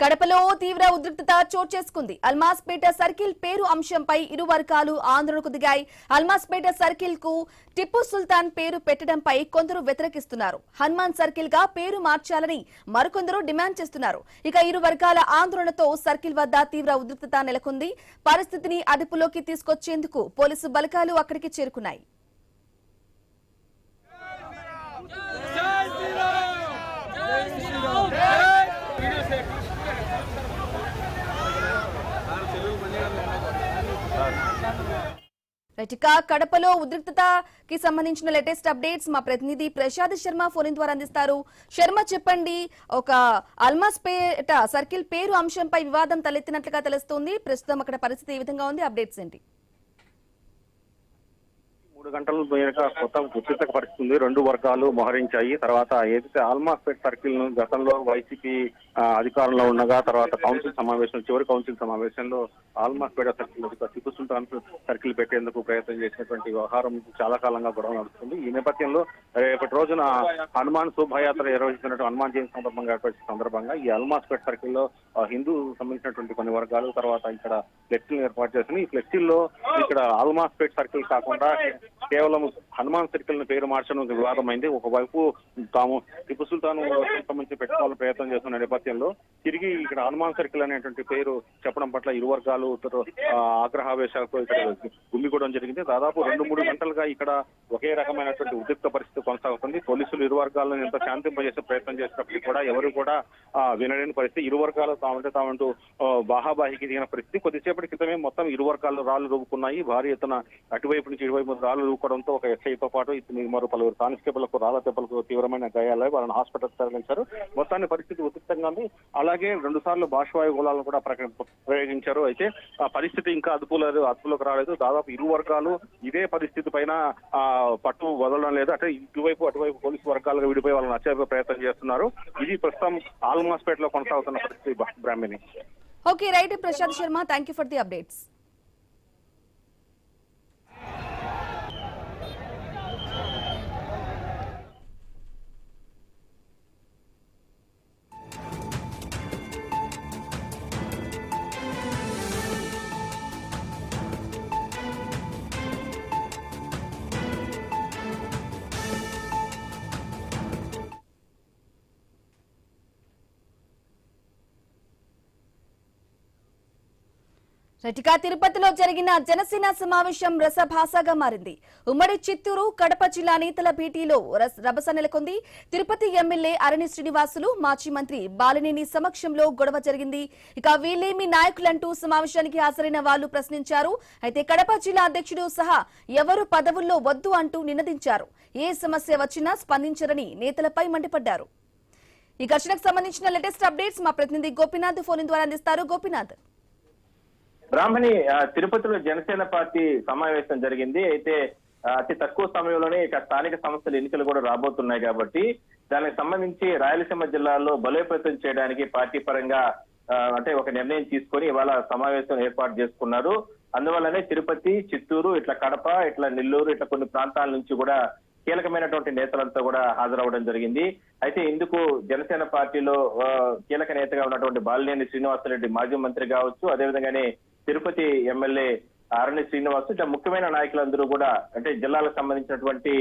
కడపలో తీవ్ర ఉద్రిక్తత చోటు చేసుకుంది. అల్మాస్పేట సర్కిల్ పేరు అంశంపై ఇరు వర్గాలు ఆందోళనకు దిగాయి. అల్మాస్పేట సర్కిల్ కు టిప్పు సుల్తాన్ పేరు పెట్టడంపై కొందరు వ్యతిరేకిస్తున్నారు. హనుమాన్ సర్కిల్ గా పేరు మార్చాలని మరికొందరు డిమాండ్ చేస్తున్నారు. ఇక ఇరు వర్గాల ఆందోళనతో సర్కిల్ వద్ద తీవ్ర ఉద్రిక్తత నెలకొంది. పరిస్థితిని అదుపులోకి తీసుకొచ్చేందుకు పోలీసు బలగాలు అక్కడికి చేరుకున్నాయి. కడపలో ఉద్రిక్తతకి సంబంధించిన లేటెస్ట్ అప్డేట్స్ మా ప్రతినిధి ప్రసాద్ శర్మ ఫోన్ ద్వారా అందిస్తారు. శర్మ, చెప్పండి, ఒక అల్మాస్పేట సర్కిల్ పేరు అంశంపై వివాదం తలెత్తినట్లుగా తెలుస్తోంది. ప్రస్తుతం అక్కడ పరిస్థితి ఏ విధంగా ఉంది? అప్డేట్స్ ఏంటి? 3 గంటల మేరకు కొత్త ఉద్రిక్త పరిస్థితుంది. 2 వర్గాలు మోహరించాయి. తర్వాత ఏదైతే ఆల్మాస్పేట్ సర్కిల్ ను గతంలో వైసీపీ అధికారంలో ఉండగా తర్వాత కౌన్సిల్ సమావేశం, చివరి కౌన్సిల్ సమావేశంలో ఆల్మాస్పేట సర్కిల్ టిప్పు సుల్తాన్ సర్కిల్ పెట్టేందుకు ప్రయత్నం చేసినటువంటి వ్యవహారం చాలా కాలంగా గొడవ నడుస్తుంది. ఈ నేపథ్యంలో రేపటి రోజున హనుమాన్ శోభాయాత్ర నిర్వహిస్తున్నట్టు హనుమాన్ జయంతి సందర్భంగా ఈ ఆల్మాస్పేట్ సర్కిల్ లో హిందూ సంబంధించినటువంటి కొన్ని వర్గాలు తర్వాత ఇక్కడ ఫ్లెక్సీలు ఏర్పాటు చేస్తున్నాయి. ఈ ఫ్లెక్సీల్లో ఇక్కడ ఆల్మాస్పేట్ సర్కిల్ కాకుండా కేవలం హనుమాన్ సర్కిల్ ను పేరు మార్చడం వివాదమైంది. ఒకవైపు తాము టిప్పు సుల్తాన్ సంబంధించి పెట్టుకోవాలని ప్రయత్నం చేస్తున్న నేపథ్యంలో తిరిగి ఇక్కడ హనుమాన్ సర్కిల్ అనేటువంటి పేరు చెప్పడం పట్ల ఇరు వర్గాలు ఆగ్రహావేశాలతో ఇక్కడ గుమ్మిగూడడం జరిగింది. దాదాపు 2-3 గంటలుగా ఇక్కడ ఒకే రకమైనటువంటి ఉద్రిక్త పరిస్థితి కొనసాగుతుంది. పోలీసులు ఇరు వర్గాలను ఎంత శాంతింపజేసే ప్రయత్నం చేసినప్పటికీ కూడా ఎవరు కూడా వినలేని పరిస్థితి. ఇరు వర్గాలు తామంటూ బాహాబాహికి దిగిన పరిస్థితి. కొద్దిసేపటి క్రితమే మొత్తం ఇరు వర్గాలు రాళ్లు రూపుకున్నాయి. భారీ ఎత్తున అటువైపు నుంచి ఇటువైపు రాళ్లు రూపడంతో ఒక ఎస్ఐతో పాటు మరో పలువురు కానిస్టేబుల్కు రాళ్ల దెబ్బలకు తీవ్రమైన గాయాలై వాళ్ళని హాస్పిటల్ తరలించారు. మొత్తాన్ని పరిస్థితి ఉద్రిక్తంగా ఉంది. అలాగే 2 సార్లు బాష్పవాయు గోళాలను కూడా ప్రయోగించారు. అయితే ఆ పరిస్థితి ఇంకా అదుపులోకి రాలేదు. దాదాపు ఇరు వర్గాలు ఇదే పరిస్థితి పైన పట్టు వదలడం లేదు. అంటే ఇటువైపు అటువైపు పోలీసు వర్గాలుగా విడిపోయి వాళ్ళని నచ్చే ప్రయత్నం చేస్తున్నారు. ఇది ప్రస్తుతం ఆల్మాస్పేట్ లో కొనసాగుతున్న పరిస్థితి. Brahmani. Okay, right Prasad Sharma, thank you for the updates. తిరుపతిలో జరిగిన జనసేన సమావేశం రసభాసగా మారింది. ఉమ్మడి చిత్తూరు, కడప జిల్లా నేతల భేటీలో రభస నెలకొంది. తిరుపతి ఎమ్మెల్యే అరణి శ్రీనివాసులు, మాజీ మంత్రి బాలినేని సమక్షంలో గొడవ జరిగింది. ఇక వీళ్ళేమి నాయకులంటూ సమావేశానికి హాజరైన వాళ్లు ప్రశ్నించారు. అయితే కడప జిల్లా అధ్యక్షుడు సహా ఎవరు పదవుల్లో వద్దు అంటూ నినదించారు. ఏ సమస్య వచ్చినా స్పందించరని నేతలపై మండిపడ్డారు. ఈ ఘర్షణకు సంబంధించిన లేటెస్ట్ అప్డేట్స్ మా ప్రతినిధి గోపీనాథ్ ఫోన్ ద్వారా అందిస్తారు. గోపీనాథ్. బ్రాహ్మణి, తిరుపతిలో జనసేన పార్టీ సమావేశం జరిగింది. అయితే అతి తక్కువ సమయంలోనే ఇక స్థానిక సంస్థల ఎన్నికలు కూడా రాబోతున్నాయి కాబట్టి దానికి సంబంధించి రాయలసీమ జిల్లాలో బలోపేతం చేయడానికి పార్టీ పరంగా అంటే ఒక నిర్ణయం తీసుకొని ఇవాళ సమావేశం ఏర్పాటు చేసుకున్నారు. అందువల్లనే తిరుపతి, చిత్తూరు, ఇట్లా కడప, ఇట్లా నెల్లూరు, ఇట్లా కొన్ని ప్రాంతాల నుంచి కూడా కీలకమైనటువంటి నేతలంతా కూడా హాజరవడం జరిగింది. అయితే ఇందుకు జనసేన పార్టీలో కీలక నేతగా ఉన్నటువంటి బాలినేని శ్రీనివాసరెడ్డి మాజీ మంత్రి కావచ్చు, అదేవిధంగానే తిరుపతి ఎమ్మెల్యే అరణి శ్రీనివాసు, ఇట్లా ముఖ్యమైన నాయకులందరూ కూడా అంటే జిల్లాలకు సంబంధించినటువంటి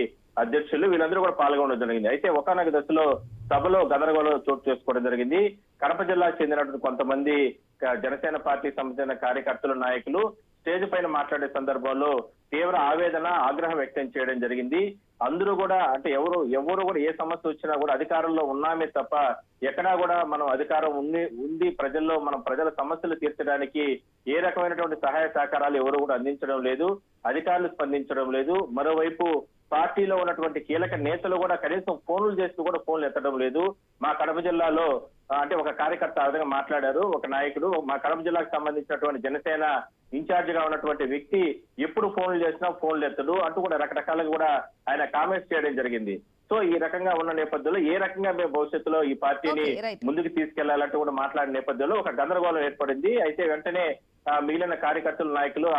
అధ్యక్షులు వీళ్ళందరూ కూడా పాల్గొనడం జరిగింది. అయితే ఒకనొక దశలో సభలో గందరగోళం చోటు చేసుకోవడం జరిగింది. కడప జిల్లాకు చెందినటువంటి కొంతమంది జనసేన పార్టీకి సంబంధించిన కార్యకర్తలు, నాయకులు స్టేజ్ పైన మాట్లాడే సందర్భంలో తీవ్ర ఆవేదన, ఆగ్రహం వ్యక్తం చేయడం జరిగింది. అందరూ కూడా అంటే ఎవరు కూడా ఏ సమస్య వచ్చినా కూడా అధికారంలో ఉన్నామే తప్ప ఎక్కడా కూడా మనం అధికారం ఉంది ప్రజల్లో మనం ప్రజల సమస్యలు తీర్చడానికి ఏ రకమైనటువంటి సహాయ సహకారాలు ఎవరు కూడా అందించడం లేదు, అధికారులు స్పందించడం లేదు. మరోవైపు పార్టీలో ఉన్నటువంటి కీలక నేతలు కూడా కనీసం ఫోన్లు చేస్తూ కూడా ఫోన్లు ఎత్తడం లేదు. మా కడప జిల్లాలో అంటే ఒక కార్యకర్త ఆ విధంగా మాట్లాడారు. ఒక నాయకుడు, మా కడప జిల్లాకు సంబంధించినటువంటి జనసేన ఇన్ఛార్జ్ గా ఉన్నటువంటి వ్యక్తి ఎప్పుడు ఫోన్లు చేసినా ఫోన్లు ఎత్తడు అంటూ కూడా రకరకాలుగా కూడా ఆయన కామెంట్స్ చేయడం జరిగింది. సో ఈ రకంగా ఉన్న నేపథ్యంలో ఏ రకంగా మేము భవిష్యత్తులో ఈ పార్టీని Okay, right. ముందుకు తీసుకెళ్లాలంటూ కూడా మాట్లాడిన నేపథ్యంలో ఒక గందరగోళం ఏర్పడింది. అయితే వెంటనే మిగిలిన కార్యకర్తలు నాయకులు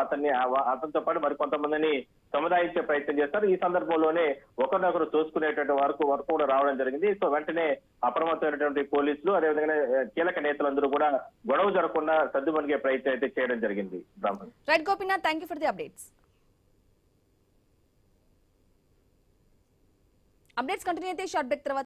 అతనితో పాటు మరి కొంతమందిని సముదాయించే ప్రయత్నం చేస్తారు. ఈ సందర్భంలోనే ఒకరినొకరు తోసుకునేటువంటి వరకు కూడా రావడం జరిగింది. సో వెంటనే అప్రమత్తమైనటువంటి పోలీసులు అదేవిధంగా కీలక నేతలందరూ కూడా గొడవ జరగకుండా సర్దుమణిగే ప్రయత్నం అయితే చేయడం జరిగింది. Brahman right Gopinath, thank you for the updates. Continue అయితే షార్ట్ బ్రేక్ తర్వాత